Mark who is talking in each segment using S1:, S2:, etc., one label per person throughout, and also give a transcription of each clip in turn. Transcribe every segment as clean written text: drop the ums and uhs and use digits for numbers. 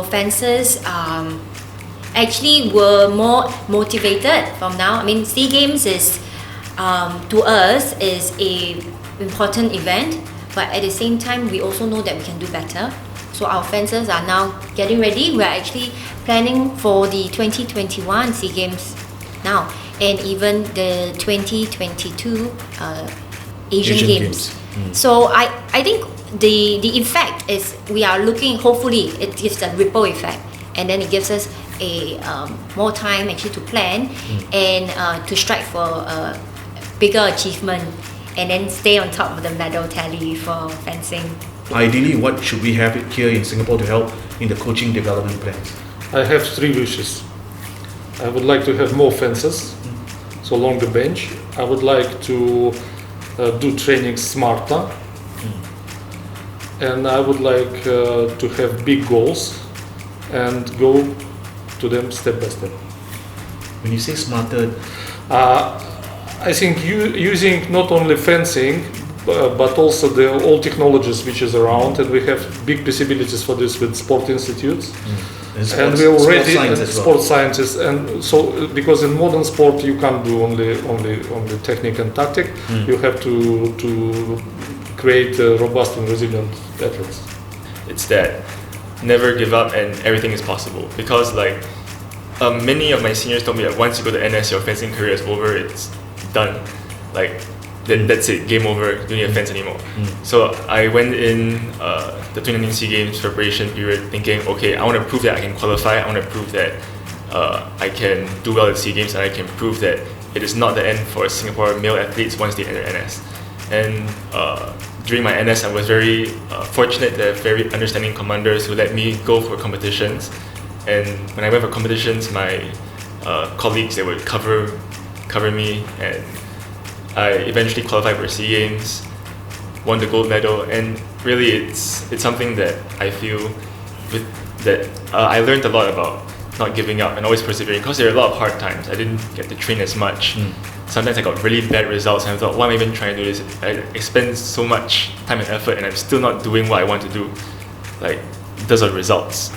S1: fencers actually were more motivated from now. I mean, SEA Games is to us is a important event, but at the same time we also know that we can do better. So our fencers are now getting ready. We're actually planning for the 2021 SEA Games now, and even the 2022 Asian Games. So I think the effect is we are looking, hopefully it gives a ripple effect, and then it gives us a more time actually to plan and to strive for a bigger achievement, and then stay on top of the medal tally for fencing.
S2: Ideally, what should we have here in Singapore to help in the coaching development plans?
S3: I have 3 wishes. I would like to have more fencers, so along the bench. I would like to do training smarter, and I would like to have big goals and go to them step by step.
S2: When you say smarter,
S3: I think using not only fencing but also the all technologies which is around, and we have big possibilities for this with sport institutes. And we already sports sciences, and so because in modern sport you can't do only technique and tactic, you have to create robust and resilient athletes.
S4: It's that never give up and everything is possible, because like many of my seniors told me that once you go to NS your fencing career is over, it's done, like that's it, game over, you don't need a fence anymore. So I went in the 2019 SEA Games preparation period thinking, okay, I want to prove that I can qualify, I want to prove that I can do well at SEA Games, and I can prove that it is not the end for Singapore male athletes once they enter NS. And during my NS I was very fortunate to have very understanding commanders who let me go for competitions, and when I went for competitions my colleagues, they would cover me, and I eventually qualified for SEA Games, won the gold medal, and really it's something that I feel I learned a lot about not giving up and always persevering, because there are a lot of hard times. I didn't get to train as much. Sometimes I got really bad results and I thought, why am I even trying to do this? I spend so much time and effort and I'm still not doing what I want to do, like because of results.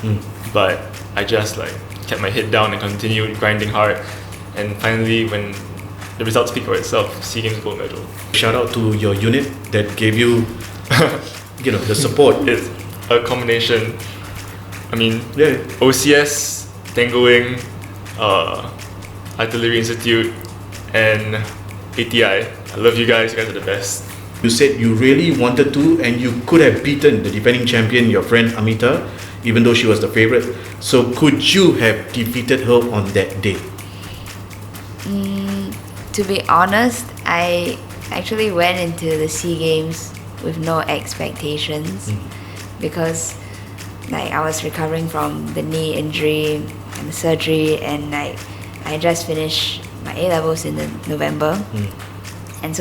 S4: But I just like kept my head down and continued grinding hard, and finally when the results speak for itself, SEA Games gold medal.
S2: Shout out to your unit that gave you, the support.
S4: It's a combination. I mean, OCS, Tangoing, Artillery Institute, and ATI. I love you guys. You guys are the best.
S2: You said you really wanted to, and you could have beaten the defending champion, your friend Amita, even though she was the favorite. So could you have defeated her on that day?
S5: To be honest, I actually went into the SEA Games with no expectations because like I was recovering from the knee injury and the surgery, and like I just finished my A-levels in November, and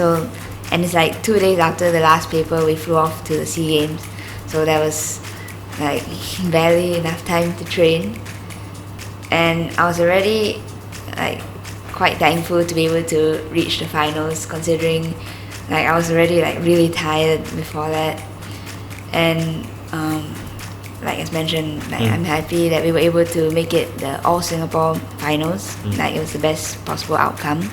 S5: it's like 2 days after the last paper we flew off to the SEA Games, so there was like barely enough time to train, and I was already like quite thankful to be able to reach the finals, considering like I was already like really tired before that. And like as mentioned, like I'm happy that we were able to make it the all Singapore finals. Like it was the best possible outcome.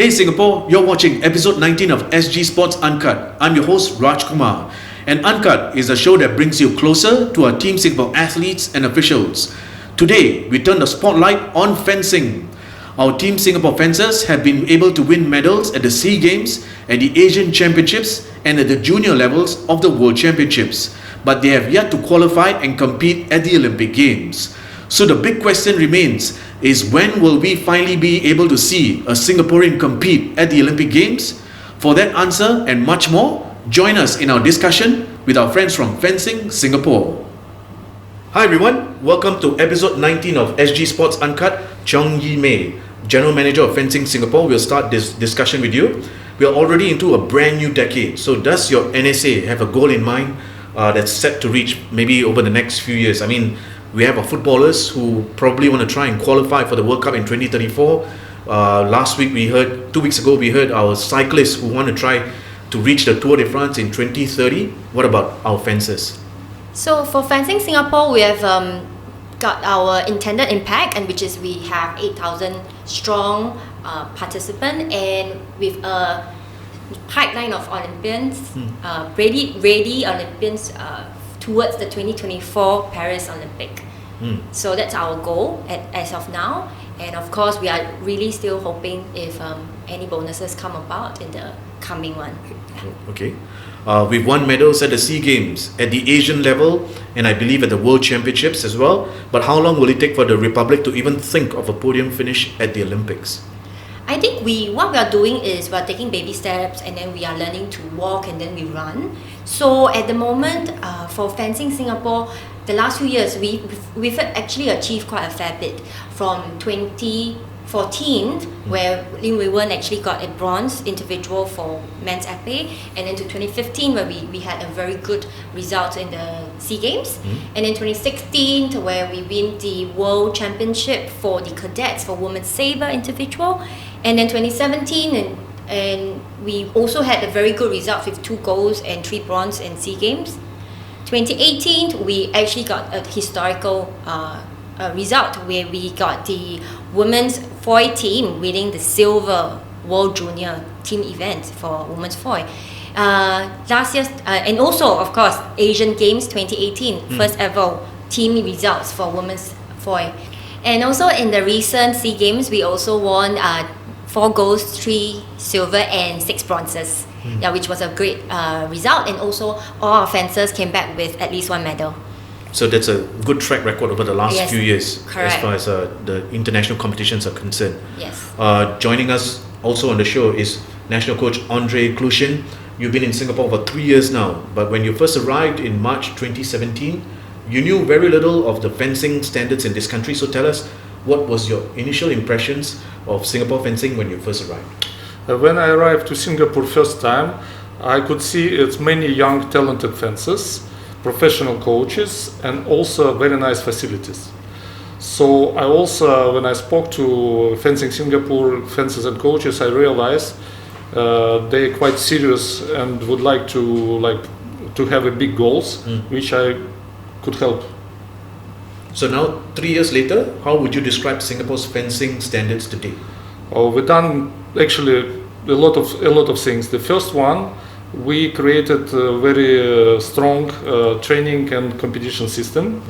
S2: Hey Singapore, you're watching episode 19 of SG Sports Uncut. I'm your host Raj Kumar, and Uncut is a show that brings you closer to our Team Singapore athletes and officials. Today, we turn the spotlight on fencing. Our Team Singapore fencers have been able to win medals at the SEA Games, at the Asian Championships, and at the junior levels of the World Championships, but they have yet to qualify and compete at the Olympic Games. So the big question remains is, when will we finally be able to see a Singaporean compete at the Olympic Games? For that answer and much more, join us in our discussion with our friends from Fencing Singapore. Hi everyone, welcome to episode 19 of SG Sports Uncut. Chong Yi Mei, General Manager of Fencing Singapore, will start this discussion with you. We are already into a brand new decade, so does your NSA have a goal in mind that's set to reach maybe over the next few years? I mean, we have our footballers who probably want to try and qualify for the World Cup in 2034. 2 weeks ago, we heard our cyclists who want to try to reach the Tour de France in 2030. What about our fencers?
S1: So for Fencing Singapore, we have got our intended impact, and which is we have 8,000 strong participants, and with a pipeline of Olympians, ready Olympians towards the 2024 Paris Olympic. So that's our goal as of now, and of course we are really still hoping if any bonuses come about in the coming one.
S2: Okay. We've won medals at the SEA Games, at the Asian level, and I believe at the World Championships as well. But how long will it take for the Republic to even think of a podium finish at the Olympics?
S1: I think what we are doing is we're taking baby steps, and then we are learning to walk, and then we run. So at the moment, for Fencing Singapore, the last few years we've actually achieved quite a fair bit. From 2014, where Lim Wei Wen actually got a bronze individual for men's épée, and then to 2015 where we had a very good result in the SEA Games, and then 2016 to where we win the World Championship for the cadets for women's sabre individual, and then 2017 and we also had a very good result with 2 golds and 3 bronze in SEA Games. 2018 we actually got a historical result where we got the women's foil team winning the silver World Junior team event for women's foil. Last year, and also of course Asian Games 2018, first ever team results for women's foil. And also in the recent SEA Games, we also won 4 golds, 3 silver and 6 bronzes. Which was a great result, and also all our fencers came back with at least 1 medal.
S2: So that's a good track record over the last few years,
S1: correct.
S2: as far as the international competitions are concerned.
S1: Yes.
S2: Joining us also on the show is national coach Andrey. You've been in Singapore for 3 years now, but when you first arrived in March 2017, you knew very little of the fencing standards in this country. So tell us, what was your initial impressions of Singapore fencing when you first arrived?
S3: When I arrived to Singapore first time, I could see it's many young talented fencers, professional coaches, and also very nice facilities. So I also, when I spoke to Fencing Singapore fencers and coaches, I realized they're quite serious and would like to have a big goals, which I could help.
S2: So now, 3 years later, how would you describe Singapore's fencing standards today?
S3: We've done actually a lot of things. The first one, we created a very strong training and competition system.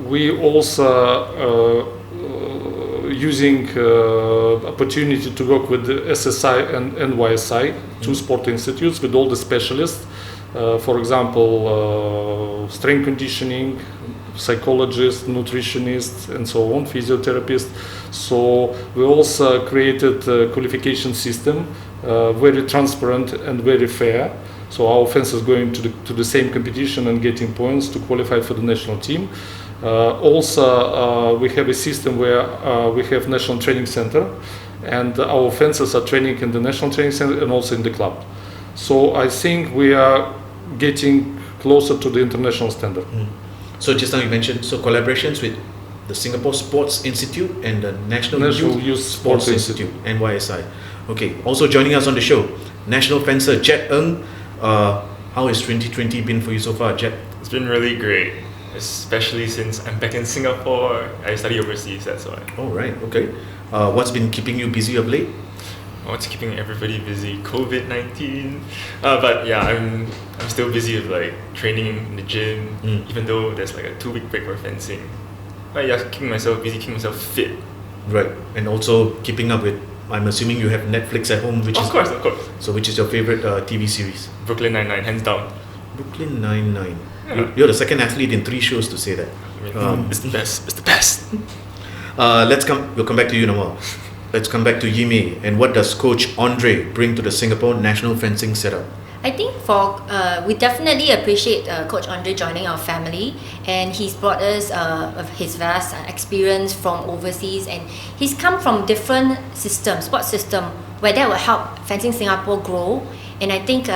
S3: We also using opportunity to work with the SSI and NYSI, 2 sport institutes, with all the specialists. For example, strength conditioning, psychologists, nutritionists, and so on, physiotherapists. So we also created a qualification system, very transparent and very fair. So our fencers going to the same competition and getting points to qualify for the national team. Also, we have a system where we have national training center, and our fencers are training in the national training center and also in the club. So I think we are getting closer to the international standard.
S2: So just now you mentioned collaborations with the Singapore Sports Institute and the National Youth Sports Institute, NYSI. Okay, also joining us on the show, national fencer Jet Ng. How has 2020 been for you so far, Jet?
S4: It's been really great, especially since I'm back in Singapore. I study overseas, that's why.
S2: Oh, right, okay. What's been keeping you busy of late?
S4: What's keeping everybody busy? COVID-19. But yeah, I'm still busy with training in the gym, even though there's a 2-week break for fencing. But yeah, keeping myself busy, keeping myself fit.
S2: Right, and also keeping up with, I'm assuming you have Netflix at home,
S4: Of course.
S2: So which is your favorite TV series?
S4: Brooklyn Nine-Nine, hands down.
S2: Brooklyn Nine-Nine.
S4: Yeah.
S2: You're the second athlete in 3 shows to say that.
S4: I mean, it's the best. It's the best.
S2: We'll come back to you in a while. Let's come back to Yimei, and what does Coach Andrey bring to the Singapore national fencing setup?
S1: I think we definitely appreciate Coach Andrey joining our family, and he's brought us his vast experience from overseas, and he's come from different sports system, where that will help Fencing Singapore grow. and I think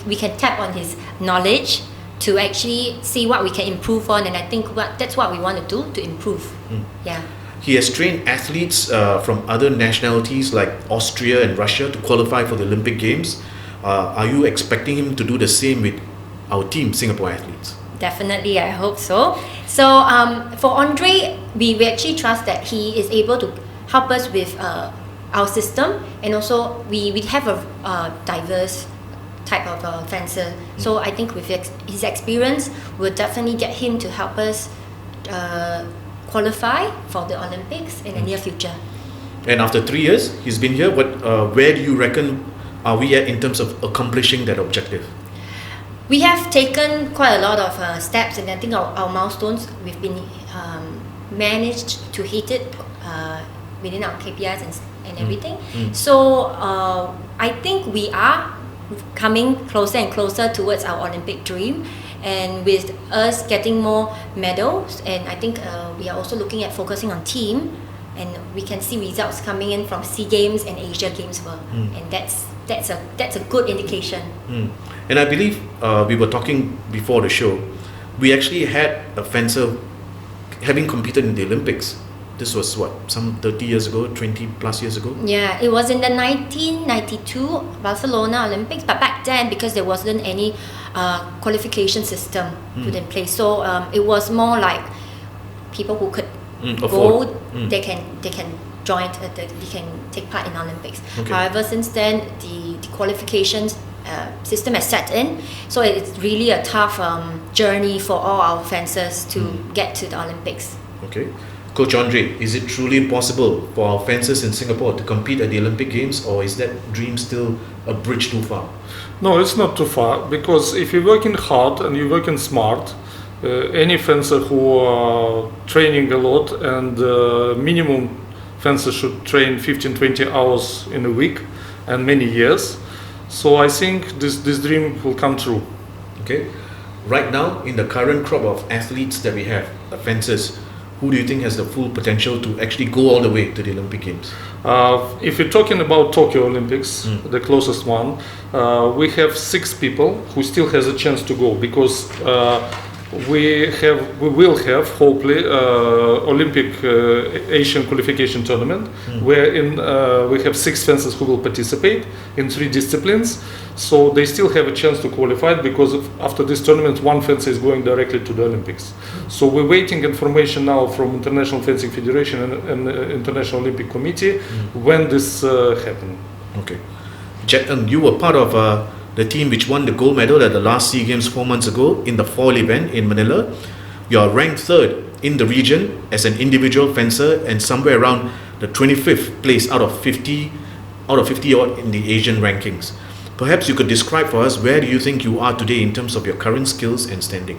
S1: we can tap on his knowledge to actually see what we can improve on, and I think that's what we want to do to improve. Yeah.
S2: He has trained athletes from other nationalities like Austria and Russia to qualify for the Olympic Games. Are you expecting him to do the same with our team, Singapore athletes?
S1: Definitely, I hope so. So for Andrey, we actually trust that he is able to help us with our system, and also we have a diverse type of fencer. So I think with his experience, we'll definitely get him to help us qualify for the Olympics in the near future.
S2: And after 3 years, he's been here. Where do you reckon are we at in terms of accomplishing that objective?
S1: We have taken quite a lot of steps, and I think our milestones, we've been managed to hit it within our KPIs and everything. So I think we are coming closer and closer towards our Olympic dream, and with us getting more medals, and I think we are also looking at focusing on team, and we can see results coming in from SEA Games and Asia Games, and that's a good indication.
S2: And I believe we were talking before the show, we actually had a fencer having competed in the Olympics. This was some 30 years ago, 20 plus years ago?
S1: Yeah, it was in the 1992 Barcelona Olympics, but back then, because there wasn't any qualification system put in place, so it was more like people who could go, they can join, they can take part in Olympics.
S2: Okay.
S1: However, since then, the qualifications system has set in, so it's really a tough journey for all our fencers to get to the Olympics.
S2: Okay. Coach Andrey, is it truly possible for our fencers in Singapore to compete at the Olympic Games, or is that dream still a bridge too far?
S3: No, it's not too far, because if you're working hard and you're working smart, any fencer who are training a lot, and minimum fencer should train 15-20 hours in a week and many years. So I think this dream will come true.
S2: Okay. Right now, in the current crop of athletes that we have, fencers, who do you think has the full potential to actually go all the way to the Olympic Games?
S3: If you're talking about Tokyo Olympics, the closest one, we have 6 people who still has a chance to go, because we will have hopefully Olympic Asian qualification tournament, wherein we have 6 fencers who will participate in 3 disciplines. So they still have a chance to qualify, because after this tournament, 1 fencer is going directly to the Olympics. So we're waiting information now from International Fencing Federation and International Olympic Committee when this happen.
S2: Okay. You were part of the team which won the gold medal at the last SEA Games 4 months ago in the foil event in Manila. You are ranked 3rd in the region as an individual fencer, and somewhere around the 25th place out of 50 odd in the Asian rankings. Perhaps you could describe for us, where do you think you are today in terms of your current skills and standing?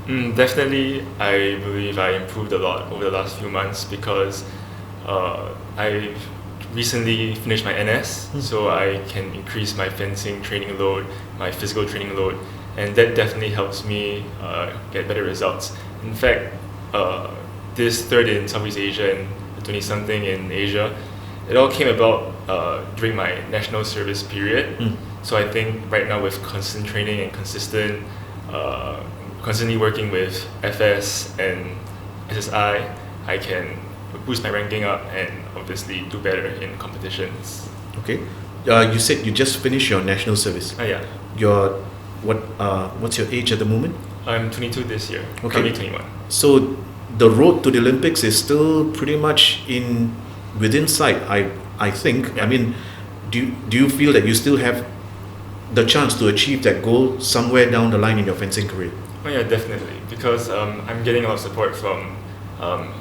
S4: Definitely, I believe I improved a lot over the last few months, because I recently finished my NS, so I can increase my fencing training load, my physical training load, and that definitely helps me get better results. In fact, this 3rd in Southeast Asia and 20-something in Asia, it all came about during my national service period. So I think right now, with constant training and constantly working with FS and SSI, I can boost my ranking up and obviously do better in competitions.
S2: Okay. You said you just finished your national service.
S4: Yeah.
S2: What's your age at the moment?
S4: I'm 22 this year.
S2: Okay.
S4: Currently 21.
S2: So the road to the Olympics is still pretty much within sight, I think.
S4: Yeah.
S2: I mean, do you feel that you still have the chance to achieve that goal somewhere down the line in your fencing career?
S4: Oh yeah, definitely, because I'm getting a lot of support from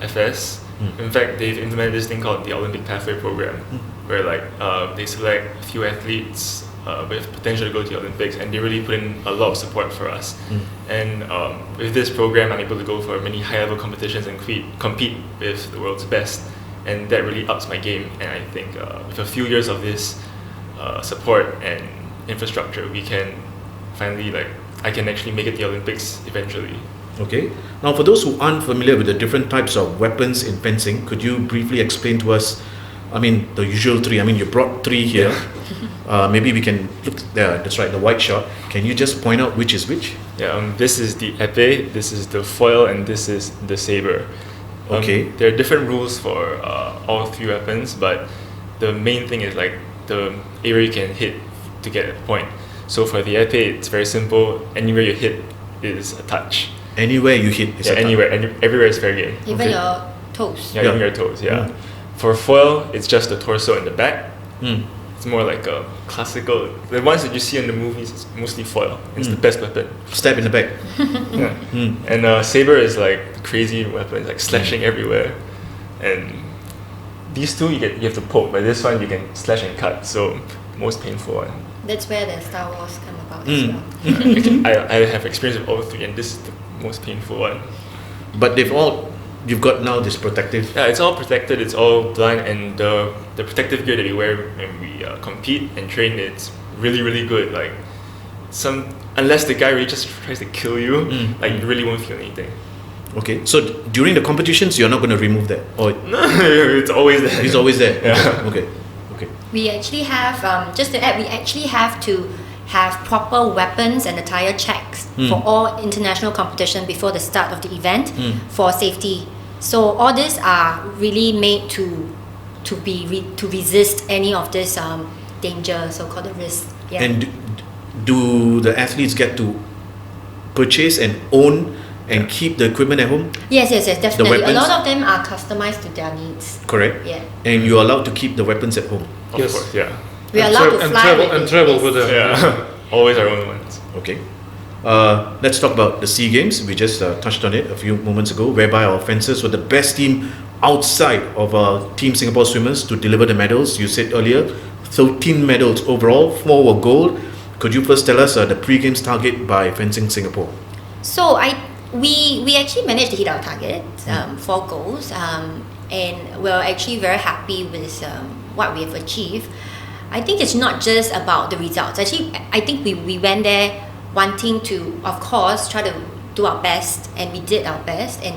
S4: FS. In fact, they've implemented this thing called the Olympic Pathway Program, where they select a few athletes with potential to go to the Olympics, and they really put in a lot of support for us. And with this program, I'm able to go for many high-level competitions and compete with the world's best, and that really ups my game. And I think with a few years of this support and infrastructure, we can finally I can actually make it to the Olympics eventually.
S2: Okay. Now, for those who aren't familiar with the different types of weapons in fencing, could you briefly explain to us, the usual 3? You brought 3 here. Maybe we can look there. That's right, the white shot. Can you just point out which is which?
S4: Yeah, this is the épée, this is the foil, and this is the saber.
S2: Okay.
S4: There are different rules for all three weapons, but the main thing is like the area you can hit to get a point. So for the épée, it's very simple. Anywhere you hit is a touch.
S2: Anywhere you hit is a
S4: anywhere, everywhere is fair game.
S1: Even
S2: Okay.
S1: your toes.
S4: Yeah, even your toes. Yeah.
S2: Mm.
S4: For foil, it's just the torso and the back.
S2: Mm.
S4: It's more like a classical. The ones that you see in the movies is mostly foil. It's the best weapon.
S2: Stab in the back.
S4: Yeah.
S2: Mm.
S4: And saber is like crazy weapon, like slashing everywhere. And these two you have to poke, but this one you can slash and cut. So most painful one.
S1: That's where the Star Wars come about
S2: Mm.
S1: as well.
S4: I have experience with all three, and this is the most painful one.
S2: But you've got now this protective.
S4: Yeah, it's all protected. It's all blind, and the protective gear that we wear when we compete and train, it's really really good. Like unless the guy really just tries to kill you, like you really won't feel anything.
S2: Okay, so during the competitions, you're not going to remove that, or
S4: No, it's always there.
S2: it's always there.
S4: Yeah.
S2: Okay.
S1: We actually have, just to add, we actually have to have proper weapons and attire checks for all international competition before the start of the event for safety. So all these are really made to resist any of this danger, so-called the risk. Yeah.
S2: And do the athletes get to purchase and own and keep the equipment at home?
S1: Yes, definitely. A
S2: weapons?
S1: lot of them are customized to their needs.
S2: Correct.
S1: Yeah.
S2: And you're allowed to keep the weapons at home.
S4: Of
S3: Yes.
S4: course, yeah.
S1: We are allowed to fly with it,
S3: travel
S1: yes.
S3: with them.
S4: Yeah. Always our own ones.
S2: Okay. Let's talk about the SEA Games. We just touched on it a few moments ago, whereby our fencers were the best team outside of Team Singapore swimmers to deliver the medals. You said earlier, 13 medals overall, 4 were gold. Could you first tell us the pre-games target by Fencing Singapore?
S1: So we actually managed to hit our target, 4 goals, and we're actually very happy with what we have achieved. I think it's not just about the results. Actually, I think we went there wanting to, of course, try to do our best, and we did our best. And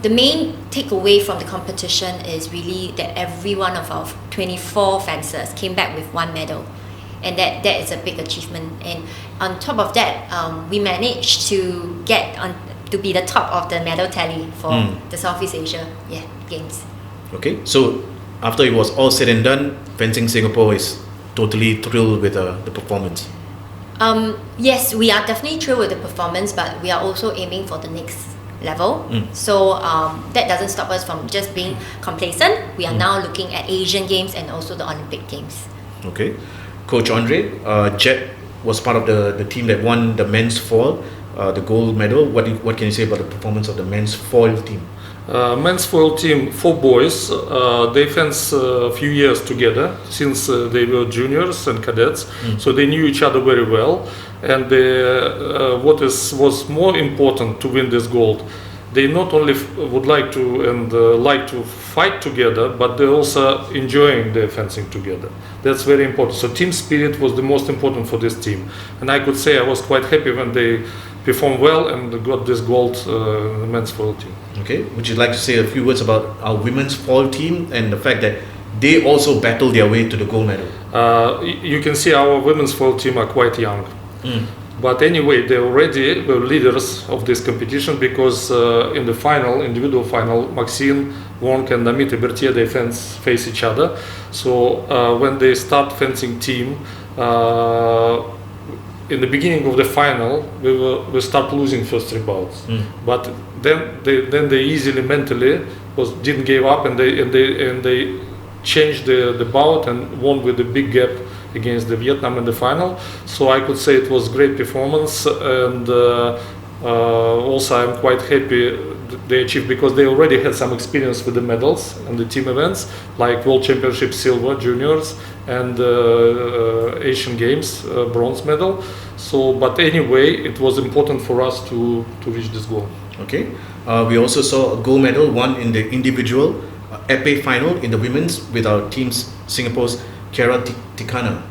S1: the main takeaway from the competition is really that every one of our 24 fencers came back with 1 medal. And that is a big achievement. And on top of that, we managed to get to be the top of the medal tally for the Southeast Asia Games.
S2: Okay, so after it was all said and done, Fencing Singapore is totally thrilled with the performance.
S1: Yes, we are definitely thrilled with the performance, but we are also aiming for the next level. So that doesn't stop us from just being complacent. We are now looking at Asian Games and also the Olympic Games.
S2: Okay. Coach Andrey, Jet was part of the team that won the men's foil, the gold medal. What can you say about the performance of the men's foil team?
S3: Men's foil team, 4 boys, they fence a few years together since they were juniors and cadets, so they knew each other very well. And what was more important to win this gold, they not only would like to fight together, but they're also enjoying their fencing together. That's very important. So team spirit was the most important for this team, and I could say I was quite happy when they performed well and got this gold in the men's foil team.
S2: Okay, would you like to say a few words about our women's foil team and the fact that they also battled their way to the gold medal?
S3: You can see our women's foil team are quite young. But anyway, they already were leaders of this competition because in the individual final, Maxine Wong and Amita Berthier, they face each other. So when they start fencing team, in the beginning of the final, we start losing first 3 bouts. But then they easily mentally didn't give up, and they changed the bout and won with a big gap against the Vietnam in the final. So I could say it was great performance, and also I'm quite happy they achieved because they already had some experience with the medals and the team events like World Championship silver juniors and Asian Games bronze medal. So, but anyway, it was important for us to reach this goal.
S2: Okay, we also saw a gold medal won in the individual épée final in the women's with our teams Singapore's Kiara Tikana.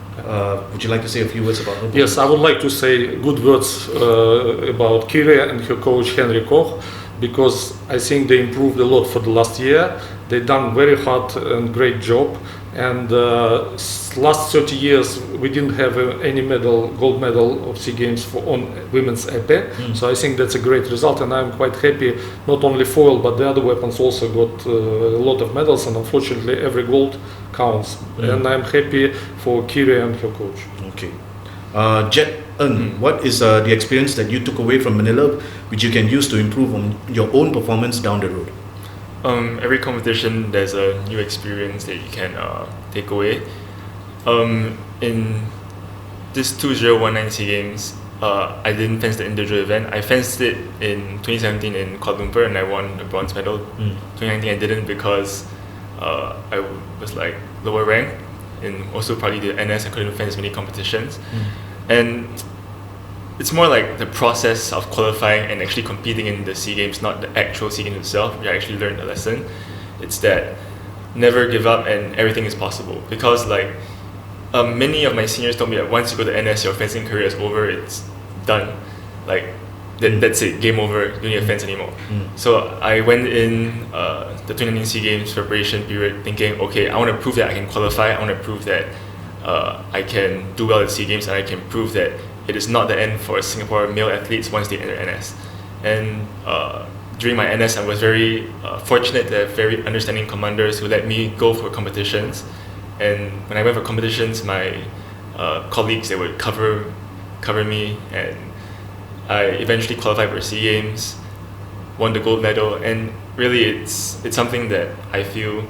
S2: Would you like to say a few words about her?
S3: Yes, I would like to say good words about Kira and her coach Henry Koch, because I think they improved a lot for the last year. They done very hard and great job, And last 30 years we didn't have any gold medal of SEA Games on women's épée. So I think that's a great result, and I'm quite happy. Not only foil but the other weapons also got a lot of medals, and unfortunately every gold counts. And I'm happy for Kiri and her coach.
S2: Okay. Jet Ng, what is the experience that you took away from Manila which you can use to improve on your own performance down the road?
S4: Every competition there's a new experience that you can take away. In this 2019 SEA Games, I didn't fence the individual event. I fenced it in 2017 in Kuala Lumpur and I won the bronze medal. 2019 I didn't because I was like lower ranked, and also probably the NS I couldn't fence many competitions. And it's more like the process of qualifying and actually competing in the SEA Games, not the actual SEA Games itself. I actually learned a lesson. It's that never give up and everything is possible. Because like many of my seniors told me that once you go to NS, your fencing career is over, it's done. Like that's it, game over, you don't need to fence anymore. So I went in the 2019 SEA Games preparation period thinking, okay, I want to prove that I can qualify, I want to prove that I can do well at SEA Games, and I can prove that it is not the end for Singapore male athletes once they enter NS. And during my NS, I was very fortunate to have very understanding commanders who let me go for competitions. And when I went for competitions, my colleagues, they would cover me, and I eventually qualified for SEA Games, won the gold medal, and really it's something that I feel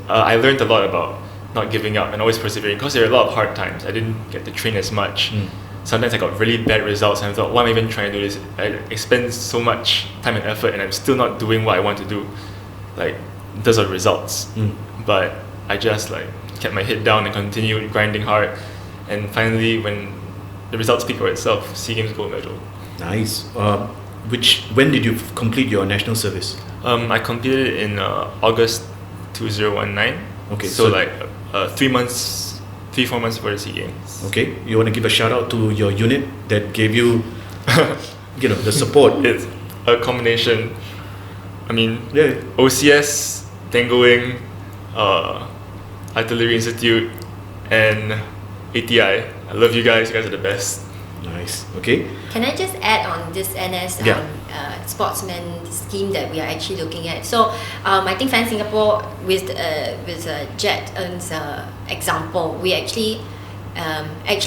S4: I learned a lot about not giving up and always persevering, because there are a lot of hard times. I didn't get to train as much. Sometimes I got really bad results and I thought, why am I even trying to do this? I spend so much time and effort and I'm still not doing what I want to do. Like, those are results. But I just like kept my head down and continued grinding hard. And finally, when the results speak for itself, SEA Games gold medal.
S2: Nice. When did you complete your national service?
S4: I completed in August 2019.
S2: Okay,
S4: so like 3-4 months before the SEA Games.
S2: Okay, you want to give a shout out to your unit that gave you, the support.
S4: It's a combination. I mean,
S2: Yeah.
S4: OCS, Tangoing, Artillery Institute, and ATI. I love you guys. You guys are the best.
S2: Nice. Okay.
S1: Can I just add on this NS
S2: Yeah.
S1: sportsman scheme that we are actually looking at? So I think Fan Singapore, with Jet Ng's example, we actually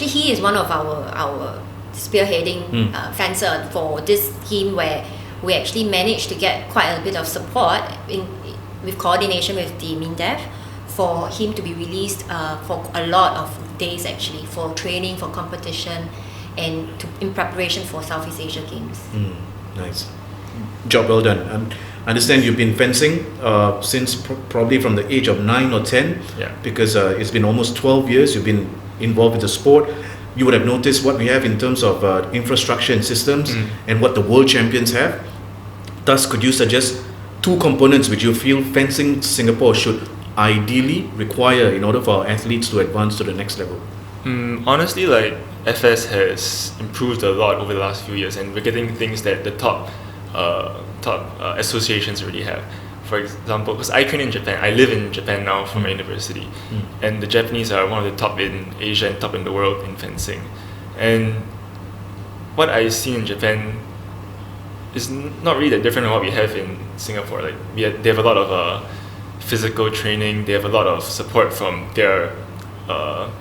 S1: he is one of our spearheading fencer for this scheme, where we actually managed to get quite a bit of support with coordination with the MINDEF for him to be released for a lot of days actually, for training, for competition, and in preparation for Southeast Asia Games.
S2: Nice. Job well done. I understand you've been fencing since probably from the age of 9 or 10, because it's been almost 12 years you've been involved with the sport. You would have noticed what we have in terms of infrastructure and systems and what the world champions have. Thus, could you suggest 2 components which you feel fencing Singapore should ideally require in order for our athletes to advance to the next level?
S4: Honestly, like, FS has improved a lot over the last few years, and we're getting things that the top associations already have. For example, because I train in Japan, I live in Japan now for my university, and the Japanese are one of the top in Asia and top in the world in fencing. And what I see in Japan is not really that different from what we have in Singapore. Like, they have a lot of physical training. They have a lot of support from their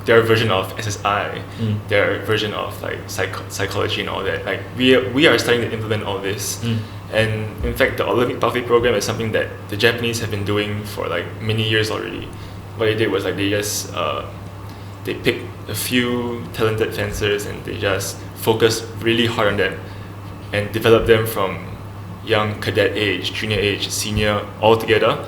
S4: version of SSI, their version of like psychology and all that. Like, we are starting to implement all this, and in fact the Olympic pathway program is something that the Japanese have been doing for like many years already. What they did was like they just they picked a few talented fencers and they just focused really hard on them and developed them from young cadet age, junior age, senior, all together,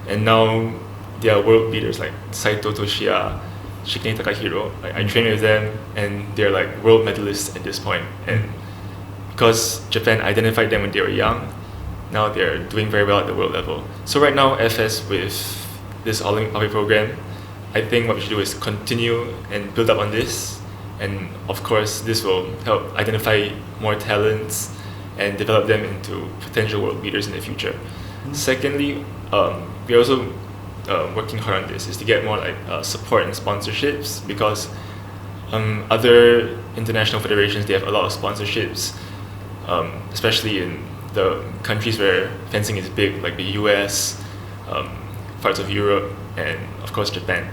S4: and now they are world beaters like Saito Toshiya, Shikine Takahiro. Like, I train with them and they're like world medalists at this point. And because Japan identified them when they were young, now they're doing very well at the world level. So right now, FS with this Olympic pathway program, I think what we should do is continue and build up on this. And of course, this will help identify more talents and develop them into potential world beaters in the future. Secondly, we also working hard on this is to get more like support and sponsorships, because other international federations, they have a lot of sponsorships, especially in the countries where fencing is big, like the US, parts of Europe, and of course Japan.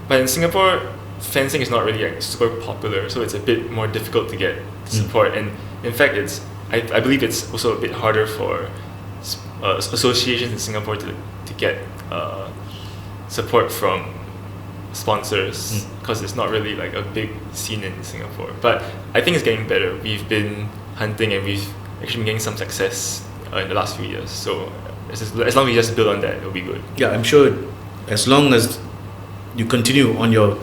S4: But in Singapore, fencing is not really like super popular, so it's a bit more difficult to get support. And in fact, I believe it's also a bit harder for associations in Singapore to get support from sponsors, because it's not really like a big scene in Singapore. But I think it's getting better. We've been hunting and we've actually been getting some success in the last few years. So as long as we just build on that, it'll be good.
S2: Yeah, I'm sure as long as you continue on your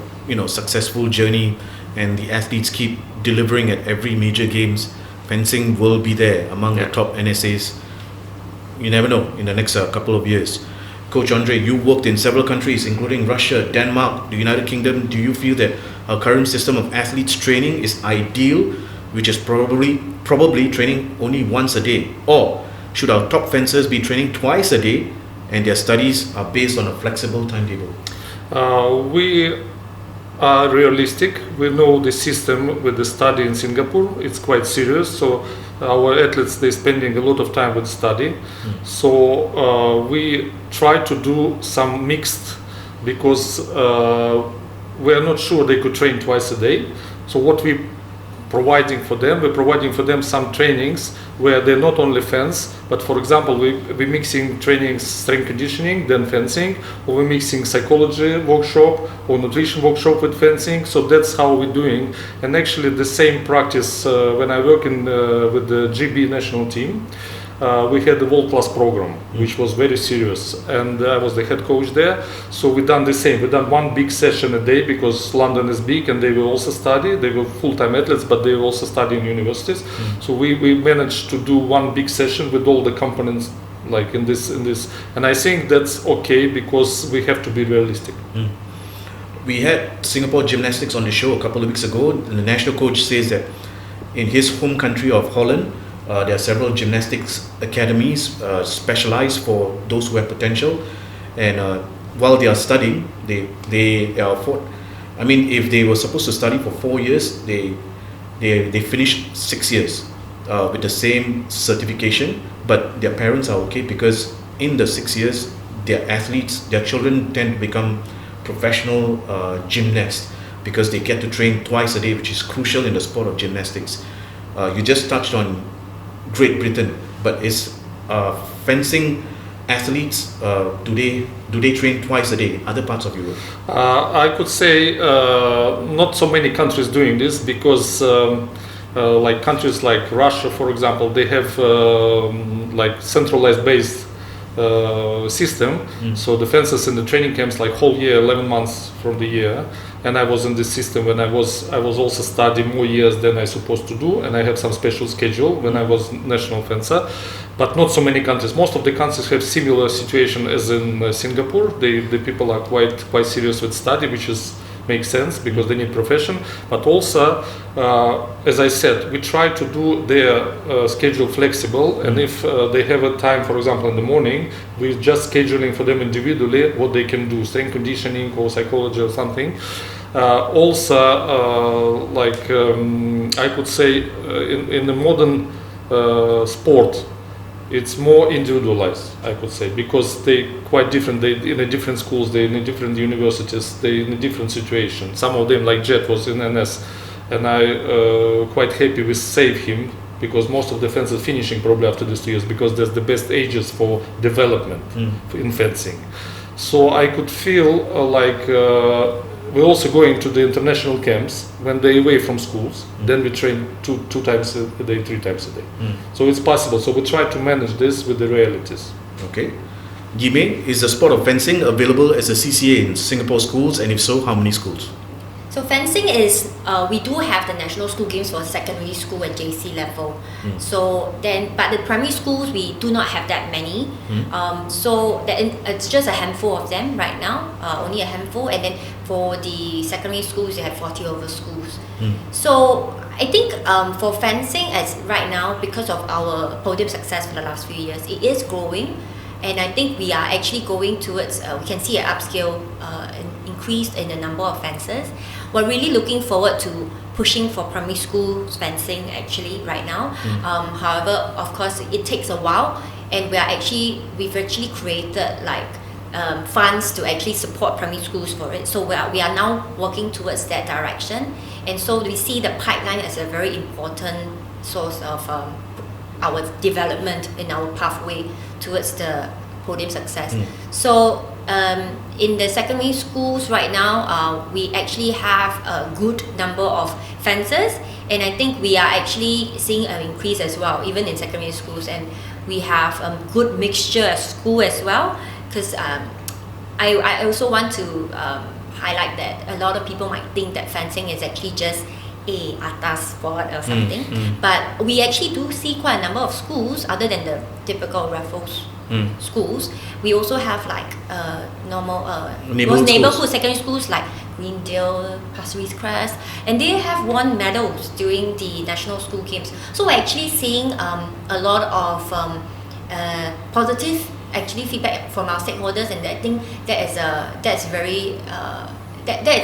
S2: successful journey and the athletes keep delivering at every major games, fencing will be there among the top NSAs. You never know in the next couple of years. Coach Andrey, you worked in several countries including Russia, Denmark, the United Kingdom. Do you feel that our current system of athletes training is ideal, which is probably training only once a day? Or should our top fencers be training twice a day and their studies are based on a flexible timetable?
S3: We are realistic. We know the system with the study in Singapore. It's quite serious. So our athletes, they're spending a lot of time with study. So we try to do some mixed, because we are not sure they could train twice a day. So what we're providing for them some trainings where they not only fence, but for example, we're mixing trainings, strength conditioning, then fencing, or we're mixing psychology workshop or nutrition workshop with fencing. So that's how we're doing. And actually the same practice when I work with the GB national team, we had the world-class program, which was very serious, and I was the head coach there. So we done the same. We done one big session a day, because London is big and they will also study. They were full-time athletes, but they will also study in universities. So we managed to do one big session with all the components, like in this, and I think that's okay, because we have to be realistic.
S2: We had Singapore Gymnastics on the show a couple of weeks ago, and the national coach says that in his home country of Holland, there are several gymnastics academies specialized for those who have potential, and while they are studying, they are if they were supposed to study for 4 years, they finish 6 years with the same certification, but their parents are okay, because in the 6 years, their athletes, their children tend to become professional gymnasts, because they get to train twice a day, which is crucial in the sport of gymnastics. You just touched on Great Britain, but is fencing athletes, do they train twice a day in other parts of Europe?
S3: I could say not so many countries doing this, because like countries like Russia, for example, they have like centralized based system. So the fencers in the training camps, like whole year, 11 months from the year, and I was in this system when I was also studying more years than I supposed to do, and I had some special schedule when I was national fencer. But not so many countries. Most of the countries have similar situation as in Singapore. The people are quite serious with study, which makes sense, because they need profession. But also, as I said, we try to do their schedule flexible, and if they have a time, for example, in the morning, we're just scheduling for them individually what they can do, strength conditioning or psychology or something. I could say in the modern sport, it's more individualized, I could say, because they quite different. They in a different schools, they in different universities, they in a different situation. Some of them, like Jet, was in NS, and I quite happy we save him, because most of the fencers finishing probably after these 2 years, because that's the best ages for development in fencing. So I could feel we're also going to the international camps when they're away from schools. Then we train two times a day, 3 times a day. So it's possible. So we try to manage this with the realities.
S2: Okay. Yimei, is the sport of fencing available as a CCA in Singapore schools, and if so, how many schools?
S1: So fencing is, we do have the national school games for secondary school and JC level. But the primary schools, we do not have that many. It's just a handful of them right now, only a handful. And then for the secondary schools, you have 40 over schools. So I think for fencing, as right now, because of our podium success for the last few years, it is growing. And I think we are actually going towards, we can see an upscale, an increase in the number of fencers. We're really looking forward to pushing for primary school fencing actually right now. However, of course, it takes a while, and we've actually created like funds to actually support primary schools for it. So we are now working towards that direction, and so we see the pipeline as a very important source of our development in our pathway towards the podium success. So in the secondary schools right now, we actually have a good number of fencers, and I think we are actually seeing an increase as well, even in secondary schools, and we have a good mixture at school as well, because I also want to highlight that a lot of people might think that fencing is actually just a atas sport or something, but we actually do see quite a number of schools other than the typical Raffles schools. We also have like normal neighborhood secondary schools like Greendale, Pasir Ris Crest, and they have won medals during the national school games. So we're actually seeing a lot of positive actually feedback from our stakeholders, and I think that's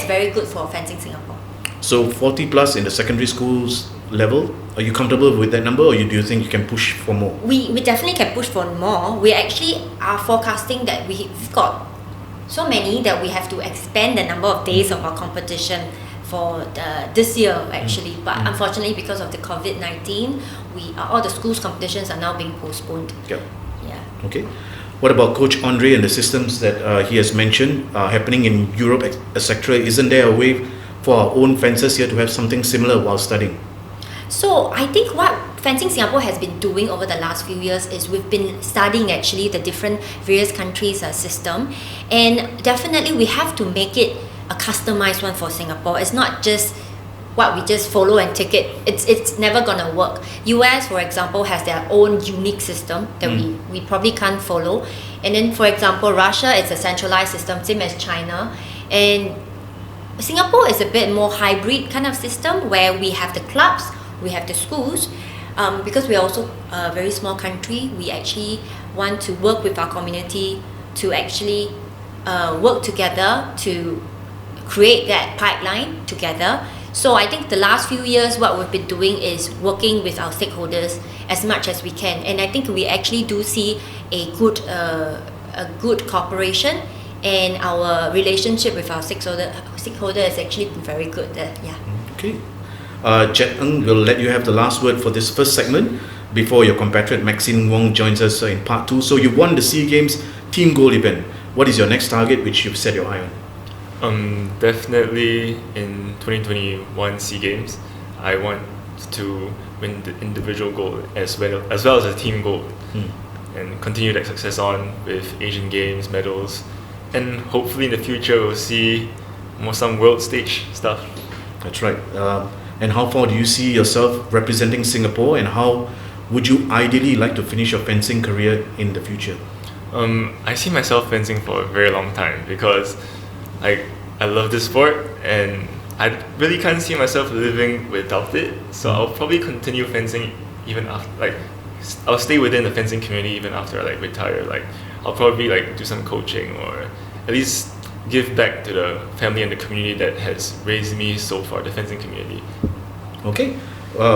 S1: very good for Fencing Singapore.
S2: So 40 plus in the secondary schools level, are you comfortable with that number, or do you think you can push for more?
S1: We definitely can push for more. We actually are forecasting that we've got so many that we have to expand the number of days of our competition for this year actually. But unfortunately, because of the COVID-19, all the schools competitions are now being postponed.
S2: Yep.
S1: Yeah.
S2: Okay. What about Coach Andrey and the systems that he has mentioned happening in Europe, etc.? Isn't there a way for our own fencers here to have something similar while studying?
S1: So I think what Fencing Singapore has been doing over the last few years is we've been studying actually the different various countries' system, and definitely we have to make it a customized one for Singapore. It's not just what we just follow and take it. It's never gonna work. US, for example, has their own unique system that we probably can't follow. And then, for example, Russia is a centralized system, same as China. And Singapore is a bit more hybrid kind of system where we have the clubs, we have the schools. Because we are also a very small country, we actually want to work with our community to actually work together to create that pipeline together. So I think the last few years what we've been doing is working with our stakeholders as much as we can, and I think we actually do see a good cooperation, and our relationship with our stakeholder has actually been very good there. Yeah.
S2: Okay. Jet Ng will let you have the last word for this first segment before your compatriot Maxine Wong joins us in part 2. So you won the SEA Games team goal event. What is your next target which you've set your eye on?
S4: Definitely in 2021 SEA Games, I want to win the individual gold as well as the team gold, and continue that success on with Asian Games medals, and hopefully in the future we'll see some world stage stuff.
S2: That's right. And how far do you see yourself representing Singapore, and how would you ideally like to finish your fencing career in the future?
S4: I see myself fencing for a very long time because I love this sport, and I really can't see myself living without it. So I'll probably continue fencing even after, I'll stay within the fencing community even after I retire. I'll probably do some coaching, or at least give back to the family and the community that has raised me so far, the fencing community.
S2: Okay.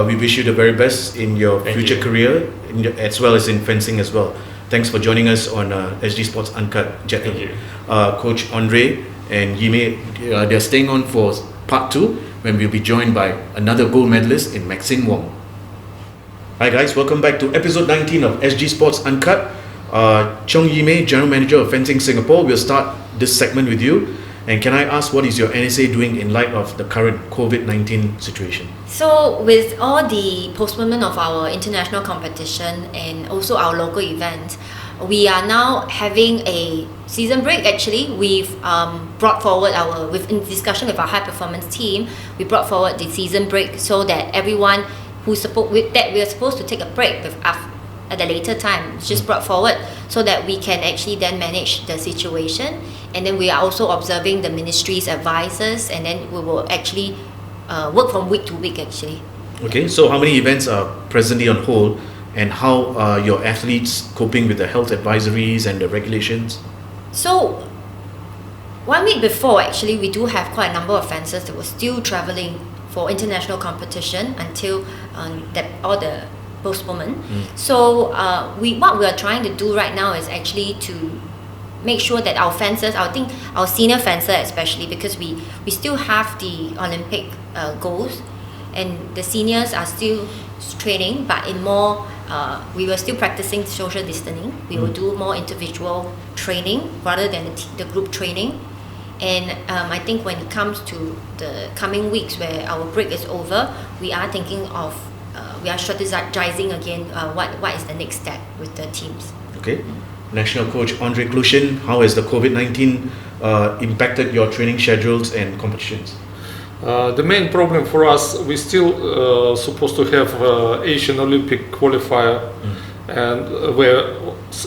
S2: We wish you the very best in your future career, as well as in fencing as well. Thanks for joining us on SG Sports Uncut.
S4: Thank you.
S2: Coach Andrey and Yime, they're staying on for part 2, when we'll be joined by another gold medalist in Maxine Wong. Hi guys, welcome back to episode 19 of SG Sports Uncut. Chong Yime, General Manager of Fencing Singapore, will start this segment with you. And can I ask, what is your NSA doing in light of the current COVID-19 situation?
S1: So with all the postponement of our international competition and also our local events, we are now having a season break. Actually, we've brought forward in discussion with our high performance team, we brought forward the season break so that everyone we are supposed to take a break at the later time, it's just brought forward so that we can actually then manage the situation. And then we are also observing the ministry's advices, and then we will actually work from week to week actually.
S2: Okay, so how many events are presently on hold, and how are your athletes coping with the health advisories and the regulations?
S1: So 1 week before, actually, we do have quite a number of fencers that were still traveling for international competition until that all the postponement. So what we are trying to do right now is actually to make sure that our fencers, I think our senior fencer especially, because we still have the Olympic goals, and the seniors are still training, but in more we were still practicing social distancing. We will do more individual training rather than the group training. And I think when it comes to the coming weeks where our break is over, we are thinking of we are strategizing again what is the next step with the teams.
S2: Okay. National coach Andrey, how has the COVID-19 impacted your training schedules and competitions?
S3: The main problem for us, we still supposed to have Asian Olympic qualifier, and where,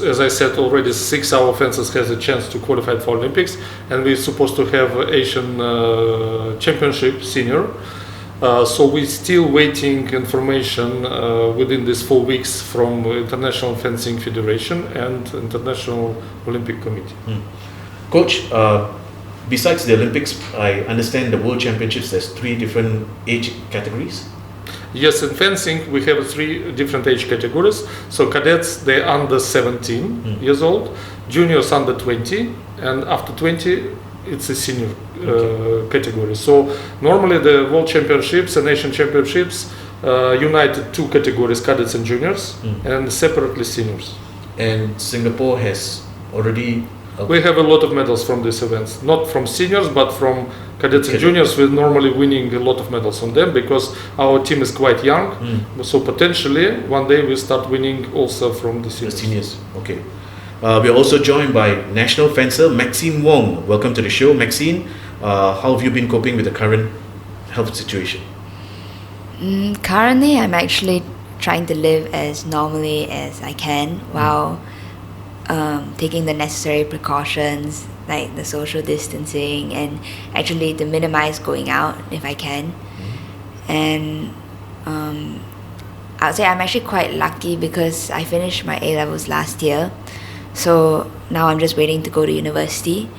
S3: as I said already, 6 our fencers has a chance to qualify for Olympics, and we're supposed to have Asian Championship senior. So we're still waiting information within these 4 weeks from International Fencing Federation and International Olympic Committee.
S2: Coach, besides the Olympics, I understand the World Championships, there's 3 different age categories.
S3: Yes, in fencing we have 3 different age categories. So cadets, they're under 17 years old, juniors under 20, and after 20 it's a senior category. So normally the World Championships and Asian Championships united 2 categories, cadets and juniors, and separately seniors.
S2: And Singapore has already...
S3: We have a lot of medals from these events, not from seniors, but from cadets and juniors. We're normally winning a lot of medals on them because our team is quite young. So potentially one day we start winning also from the seniors.
S2: Okay. We're also joined by national fencer Maxine Wong. Welcome to the show, Maxine. How have you been coping with the current health situation?
S5: Currently, I'm actually trying to live as normally as I can while taking the necessary precautions like the social distancing and actually to minimize going out if I can. And I would say I'm actually quite lucky because I finished my A-levels last year. So now I'm just waiting to go to university,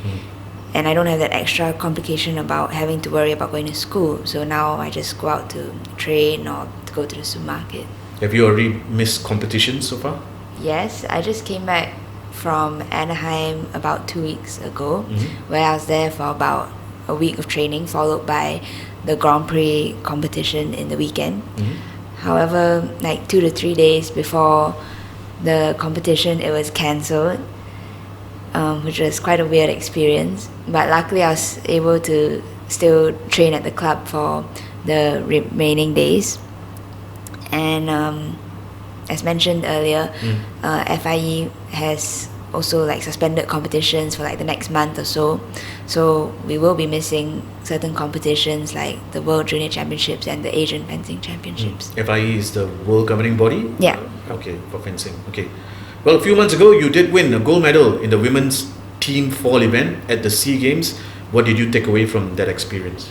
S5: and I don't have that extra complication about having to worry about going to school. So now I just go out to train or to go to the supermarket.
S2: Have you already missed competitions so far?
S5: Yes, I just came back from Anaheim about 2 weeks ago, where I was there for about a week of training, followed by the Grand Prix competition in the weekend. However, like 2 to 3 days before the competition, it was cancelled, which was quite a weird experience. But luckily I was able to still train at the club for the remaining days. And as mentioned earlier, FIE has also like suspended competitions for like the next month or so. So we will be missing certain competitions like the World Junior Championships and the Asian Fencing Championships.
S2: FIE is the world governing body?
S5: Yeah.
S2: Okay, for fencing. Okay. Well, a few months ago, you did win a gold medal in the women's team fall event at the SEA Games. What did you take away from that experience?